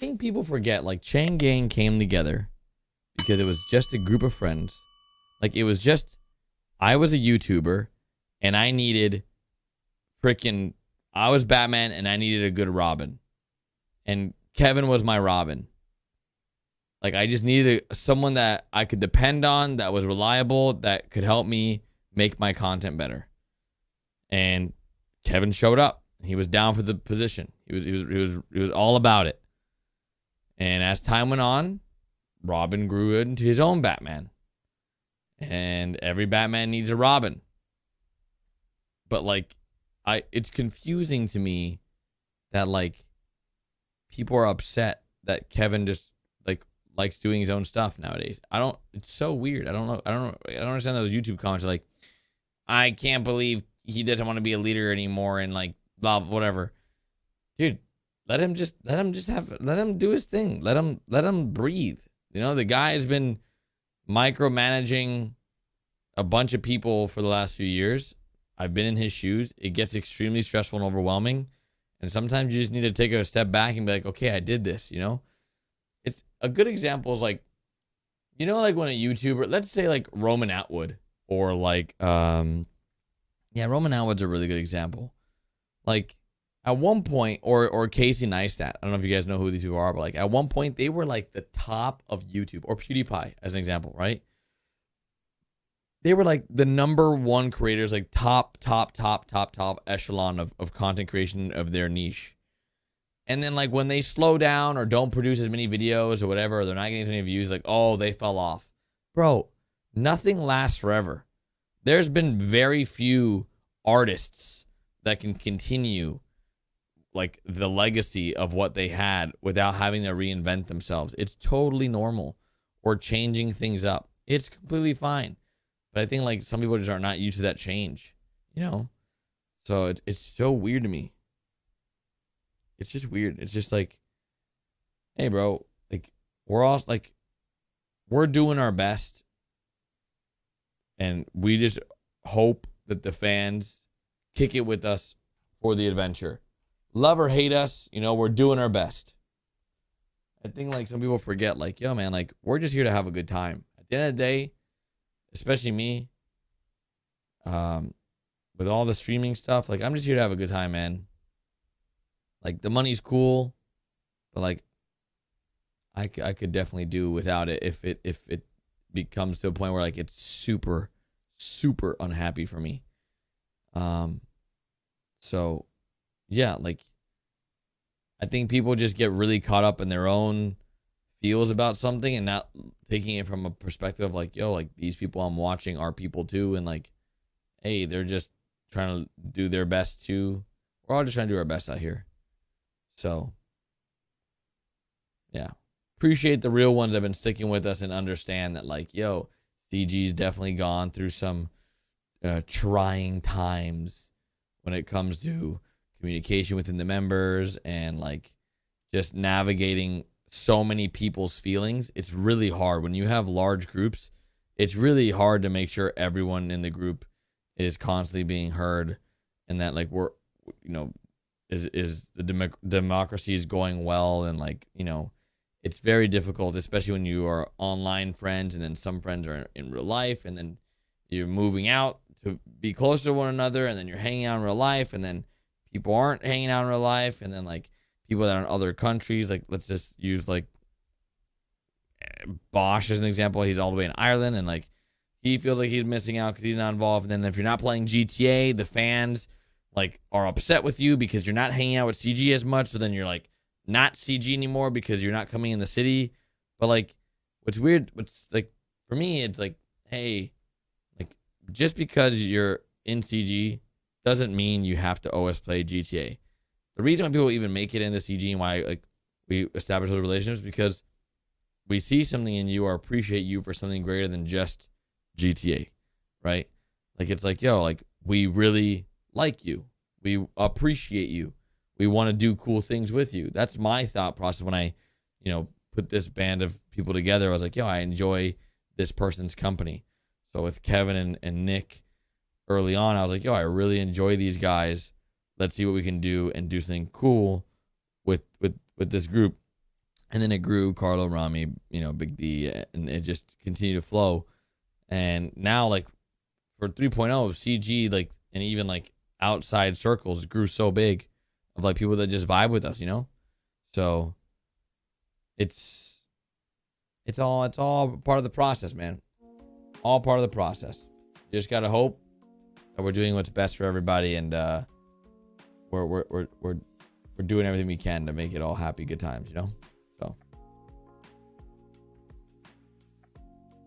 think people forget, like, Chain Gang came together because it was just a group of friends. Like, it was just, I was a YouTuber and I needed I was Batman and I needed a good Robin. And Kevin was my Robin. Like, I just needed someone that I could depend on, that was reliable, that could help me make my content better. And Kevin showed up. He was down for the position. He was all about it. And as time went on, Robin grew into his own Batman. And every Batman needs a Robin. But like, it's confusing to me that like people are upset that Kevin just like likes doing his own stuff nowadays. It's so weird. I don't understand those YouTube comments like, I can't believe he doesn't want to be a leader anymore and like blah whatever. Dude, let him do his thing. Let him breathe. You know, the guy has been micromanaging a bunch of people for the last few years. I've been in his shoes. It gets extremely stressful and overwhelming. And sometimes you just need to take a step back and be like, okay, I did this, you know? It's a good example is like, you know, like when a YouTuber, let's say like Roman Atwood or like, Roman Atwood's a really good example. Like at one point, or Casey Neistat, I don't know if you guys know who these people are, but like at one point they were like the top of YouTube, or PewDiePie as an example, right? They were like the number one creators, like top echelon of content creation of their niche. And then like when they slow down or don't produce as many videos or whatever, or they're not getting as many views, like, oh, they fell off. Bro, nothing lasts forever. There's been very few artists that can continue like the legacy of what they had without having to reinvent themselves. It's totally normal. Or changing things up. It's completely fine. But I think like some people just are not used to that change, you know? So it's so weird to me. It's just weird. It's just like, hey bro, like we're doing our best. And we just hope that the fans kick it with us for the adventure. Love or hate us, you know, we're doing our best. I think like some people forget, like, yo man, like we're just here to have a good time. At the end of the day, especially me, with all the streaming stuff, like I'm just here to have a good time, man. Like the money's cool, but like I could definitely do without it if it becomes to a point where like it's super unhappy for me. So yeah, like I think people just get really caught up in their own feels about something and not taking it from a perspective of like, yo, like these people I'm watching are people too, and like, hey, they're just trying to do their best too. We're all just trying to do our best out here. So yeah, appreciate the real ones that have been sticking with us and understand that like, yo, CG's definitely gone through some trying times when it comes to communication within the members and like just navigating so many people's feelings. It's really hard when you have large groups. It's really hard to make sure everyone in the group is constantly being heard, and that like we're, you know, is the democracy is going well, and like, you know, it's very difficult, especially when you are online friends and then some friends are in real life, and then you're moving out to be closer to one another, and then you're hanging out in real life, and then people aren't hanging out in real life, and then like people that are in other countries, like let's just use like Bosch as an example. He's all the way in Ireland, and like he feels like he's missing out because he's not involved. And then if you're not playing GTA, the fans like are upset with you because you're not hanging out with CG as much. So then you're like not CG anymore because you're not coming in the city. But like what's weird, what's like for me, it's like, hey, like just because you're in CG doesn't mean you have to always play GTA. The reason why people even make it into CG and why like we establish those relationships is because we see something in you or appreciate you for something greater than just GTA, right? Like it's like, yo, like we really like you. We appreciate you. We want to do cool things with you. That's my thought process when I, you know, put this band of people together. I was like, yo, I enjoy this person's company. So with Kevin and Nick early on, I was like, yo, I really enjoy these guys. Let's see what we can do and do something cool with this group. And then it grew, Carlo, Rami, Big D, and it just continued to flow. And now, like, for 3.0, CG, like, and even like outside circles grew so big of like people that just vibe with us, So it's all part of the process, man. All part of the process. You just gotta hope that we're doing what's best for everybody, and we're doing everything we can to make it all happy, good times,